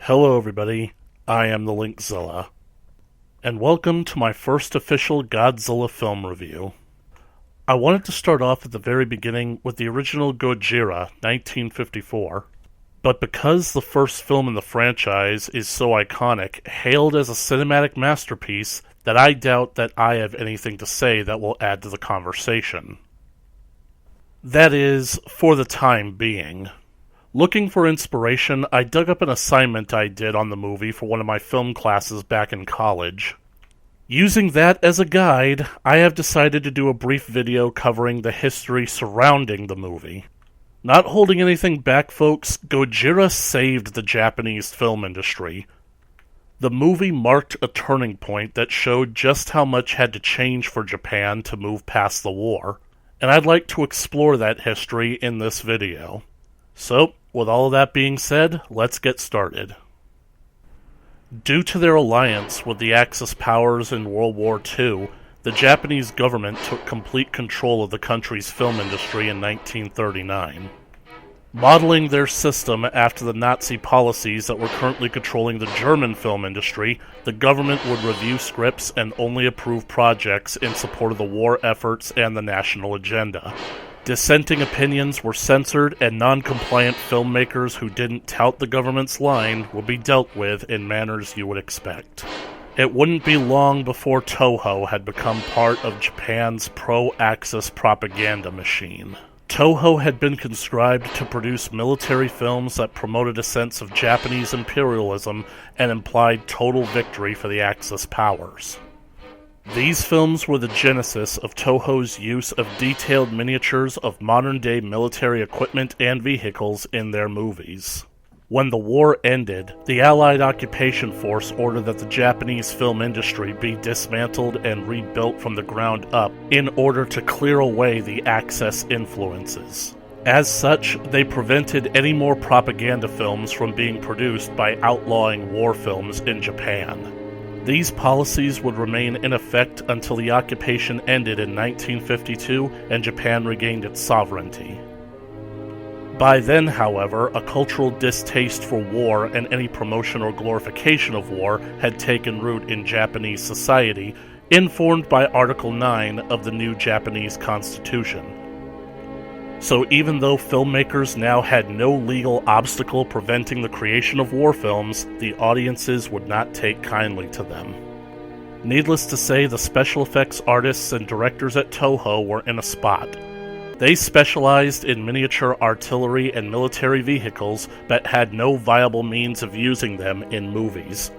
Hello everybody, I am the Linkzilla, and welcome to my first official Godzilla film review. I wanted to start off at the very beginning with the original Gojira, 1954, but because the first film in the franchise is so iconic, hailed as a cinematic masterpiece, that I doubt that I have anything to say that will add to the conversation. That is, for the time being. Looking for inspiration, I dug up an assignment I did on the movie for one of my film classes back in college. Using that as a guide, I have decided to do a brief video covering the history surrounding the movie. Not holding anything back, folks, Gojira saved the Japanese film industry. The movie marked a turning point that showed just how much had to change for Japan to move past the war, and I'd like to explore that history in this video. So, with all of that being said, let's get started. Due to their alliance with the Axis powers in World War II, the Japanese government took complete control of the country's film industry in 1939. Modeling their system after the Nazi policies that were currently controlling the German film industry, the government would review scripts and only approve projects in support of the war efforts and the national agenda. Dissenting opinions were censored, and non-compliant filmmakers who didn't tout the government's line would be dealt with in manners you would expect. It wouldn't be long before Toho had become part of Japan's pro-Axis propaganda machine. Toho had been conscribed to produce military films that promoted a sense of Japanese imperialism and implied total victory for the Axis powers. These films were the genesis of Toho's use of detailed miniatures of modern-day military equipment and vehicles in their movies. When the war ended, the Allied occupation force ordered that the Japanese film industry be dismantled and rebuilt from the ground up in order to clear away the Axis influences. As such, they prevented any more propaganda films from being produced by outlawing war films in Japan. These policies would remain in effect until the occupation ended in 1952 and Japan regained its sovereignty. By then, however, a cultural distaste for war and any promotion or glorification of war had taken root in Japanese society, informed by Article 9 of the new Japanese Constitution. So even though filmmakers now had no legal obstacle preventing the creation of war films, the audiences would not take kindly to them. Needless to say, the special effects artists and directors at Toho were in a spot. They specialized in miniature artillery and military vehicles, but had no viable means of using them in movies.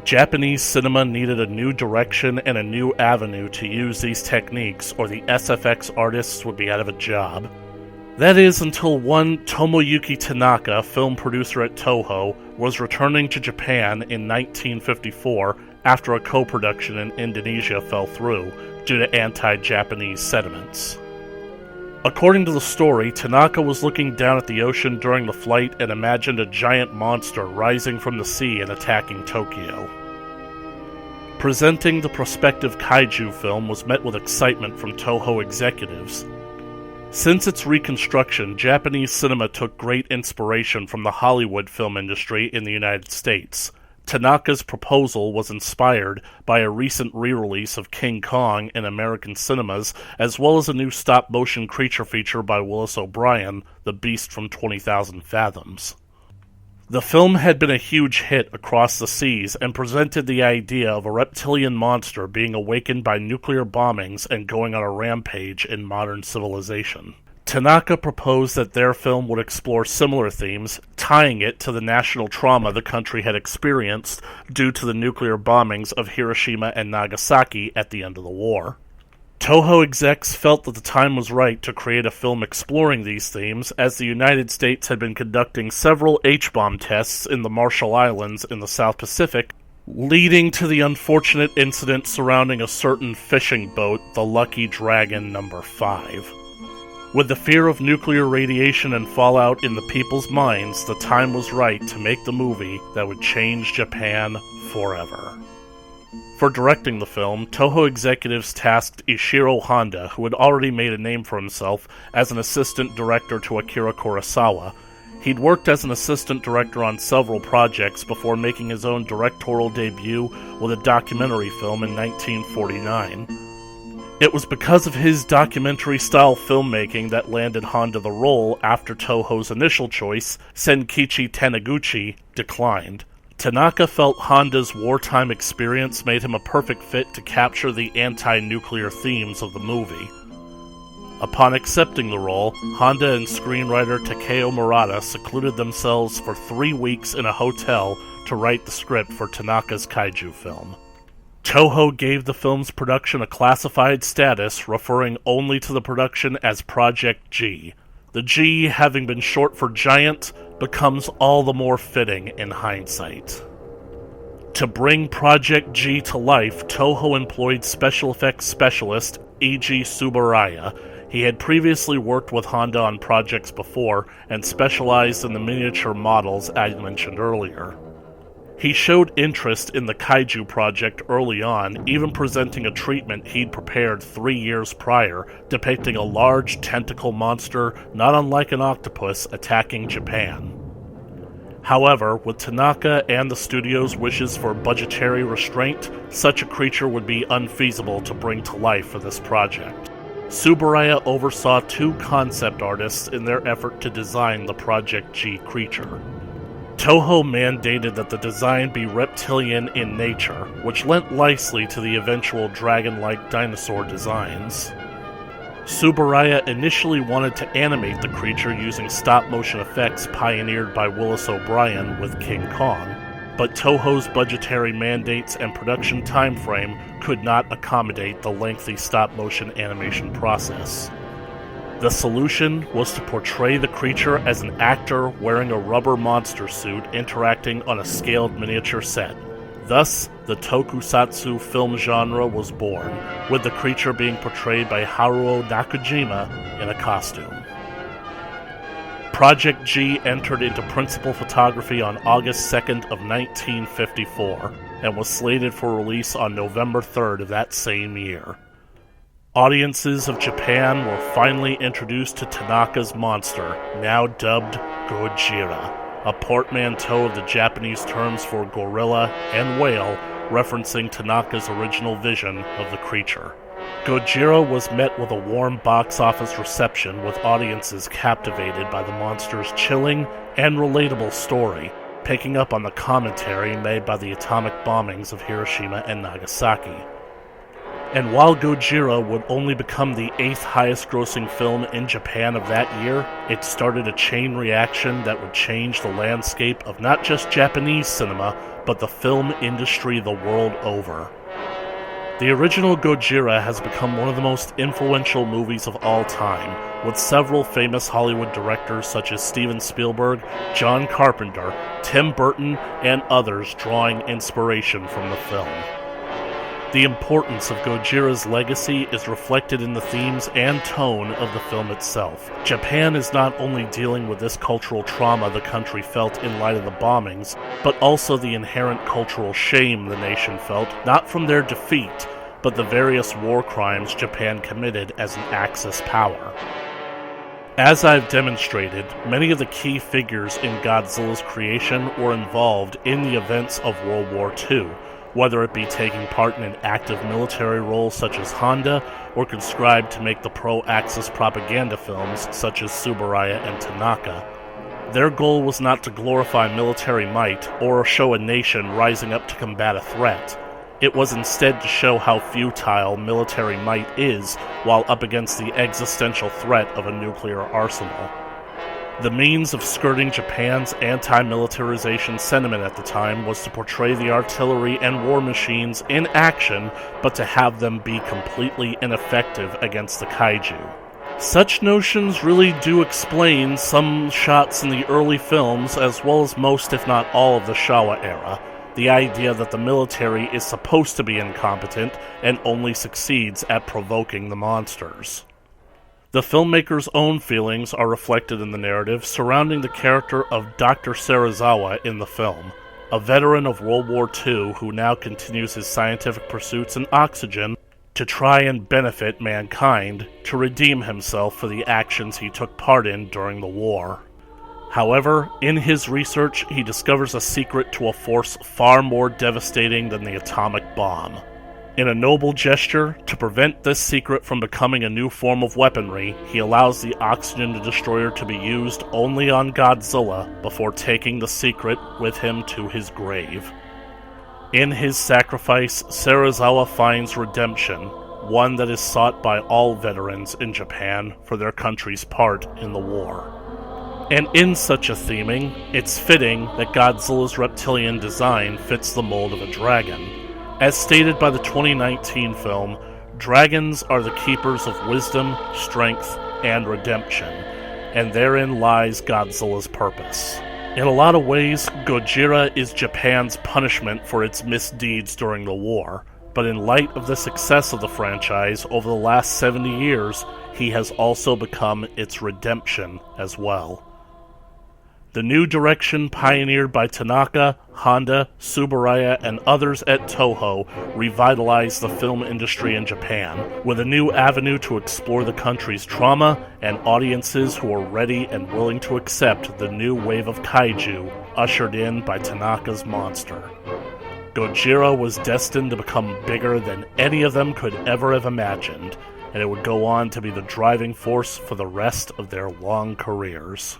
Japanese cinema needed a new direction and a new avenue to use these techniques, or the SFX artists would be out of a job. That is, until one Tomoyuki Tanaka, film producer at Toho, was returning to Japan in 1954 after a co-production in Indonesia fell through due to anti-Japanese sentiments. According to the story, Tanaka was looking down at the ocean during the flight and imagined a giant monster rising from the sea and attacking Tokyo. Presenting the prospective kaiju film was met with excitement from Toho executives. Since its reconstruction, Japanese cinema took great inspiration from the Hollywood film industry in the United States. Tanaka's proposal was inspired by a recent re-release of King Kong in American cinemas, as well as a new stop-motion creature feature by Willis O'Brien, The Beast from 20,000 Fathoms. The film had been a huge hit across the seas and presented the idea of a reptilian monster being awakened by nuclear bombings and going on a rampage in modern civilization. Tanaka proposed that their film would explore similar themes, tying it to the national trauma the country had experienced due to the nuclear bombings of Hiroshima and Nagasaki at the end of the war. Toho execs felt that the time was right to create a film exploring these themes, as the United States had been conducting several H-bomb tests in the Marshall Islands in the South Pacific, leading to the unfortunate incident surrounding a certain fishing boat, the Lucky Dragon No. 5. With the fear of nuclear radiation and fallout in the people's minds, the time was right to make the movie that would change Japan forever. For directing the film, Toho executives tasked Ishiro Honda, who had already made a name for himself as an assistant director to Akira Kurosawa. He'd worked as an assistant director on several projects before making his own directorial debut with a documentary film in 1949. It was because of his documentary-style filmmaking that landed Honda the role after Toho's initial choice, Senkichi Taniguchi, declined. Tanaka felt Honda's wartime experience made him a perfect fit to capture the anti-nuclear themes of the movie. Upon accepting the role, Honda and screenwriter Takeo Murata secluded themselves for 3 weeks in a hotel to write the script for Tanaka's kaiju film. Toho gave the film's production a classified status, referring only to the production as Project G. The G, having been short for giant, becomes all the more fitting in hindsight. To bring Project G to life, Toho employed special effects specialist Eiji Tsuburaya. He had previously worked with Honda on projects before and specialized in the miniature models I mentioned earlier. He showed interest in the kaiju project early on, even presenting a treatment he'd prepared 3 years prior, depicting a large tentacle monster not unlike an octopus attacking Japan. However, with Tanaka and the studio's wishes for budgetary restraint, such a creature would be unfeasible to bring to life for this project. Tsuburaya oversaw 2 concept artists in their effort to design the Project G creature. Toho mandated that the design be reptilian in nature, which lent nicely to the eventual dragon-like dinosaur designs. Tsuburaya initially wanted to animate the creature using stop-motion effects pioneered by Willis O'Brien with King Kong, but Toho's budgetary mandates and production timeframe could not accommodate the lengthy stop-motion animation process. The solution was to portray the creature as an actor wearing a rubber monster suit interacting on a scaled miniature set. Thus, the tokusatsu film genre was born, with the creature being portrayed by Haruo Nakajima in a costume. Project G entered into principal photography on August 2nd of 1954 and was slated for release on November 3rd of that same year. Audiences of Japan were finally introduced to Tanaka's monster, now dubbed Gojira, a portmanteau of the Japanese terms for gorilla and whale, referencing Tanaka's original vision of the creature. Gojira was met with a warm box office reception, with audiences captivated by the monster's chilling and relatable story, picking up on the commentary made by the atomic bombings of Hiroshima and Nagasaki. And while Gojira would only become the 8th highest-grossing film in Japan of that year, it started a chain reaction that would change the landscape of not just Japanese cinema, but the film industry the world over. The original Gojira has become one of the most influential movies of all time, with several famous Hollywood directors such as Steven Spielberg, John Carpenter, Tim Burton, and others drawing inspiration from the film. The importance of Gojira's legacy is reflected in the themes and tone of the film itself. Japan is not only dealing with this cultural trauma the country felt in light of the bombings, but also the inherent cultural shame the nation felt, not from their defeat, but the various war crimes Japan committed as an Axis power. As I've demonstrated, many of the key figures in Godzilla's creation were involved in the events of World War II, whether it be taking part in an active military role such as Honda, or conscribed to make the pro-Axis propaganda films such as Tsuburaya and Tanaka. Their goal was not to glorify military might or show a nation rising up to combat a threat. It was instead to show how futile military might is while up against the existential threat of a nuclear arsenal. The means of skirting Japan's anti-militarization sentiment at the time was to portray the artillery and war machines in action, but to have them be completely ineffective against the kaiju. Such notions really do explain some shots in the early films, as well as most if not all of the Showa era. The idea that the military is supposed to be incompetent and only succeeds at provoking the monsters. The filmmaker's own feelings are reflected in the narrative surrounding the character of Dr. Serizawa in the film, a veteran of World War II who now continues his scientific pursuits in oxygen to try and benefit mankind, to redeem himself for the actions he took part in during the war. However, in his research, he discovers a secret to a force far more devastating than the atomic bomb. In a noble gesture, to prevent this secret from becoming a new form of weaponry, he allows the oxygen destroyer to be used only on Godzilla before taking the secret with him to his grave. In his sacrifice, Serizawa finds redemption, one that is sought by all veterans in Japan for their country's part in the war. And in such a theming, it's fitting that Godzilla's reptilian design fits the mold of a dragon. As stated by the 2019 film, dragons are the keepers of wisdom, strength, and redemption, and therein lies Godzilla's purpose. In a lot of ways, Gojira is Japan's punishment for its misdeeds during the war, but in light of the success of the franchise over the last 70 years, he has also become its redemption as well. The new direction pioneered by Tanaka, Honda, Tsuburaya, and others at Toho revitalized the film industry in Japan, with a new avenue to explore the country's trauma and audiences who are ready and willing to accept the new wave of kaiju ushered in by Tanaka's monster. Gojira was destined to become bigger than any of them could ever have imagined, and it would go on to be the driving force for the rest of their long careers.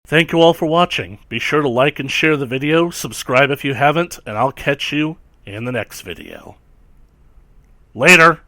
Thank you all for watching. Be sure to like and share the video, subscribe if you haven't, and I'll catch you in the next video. Later!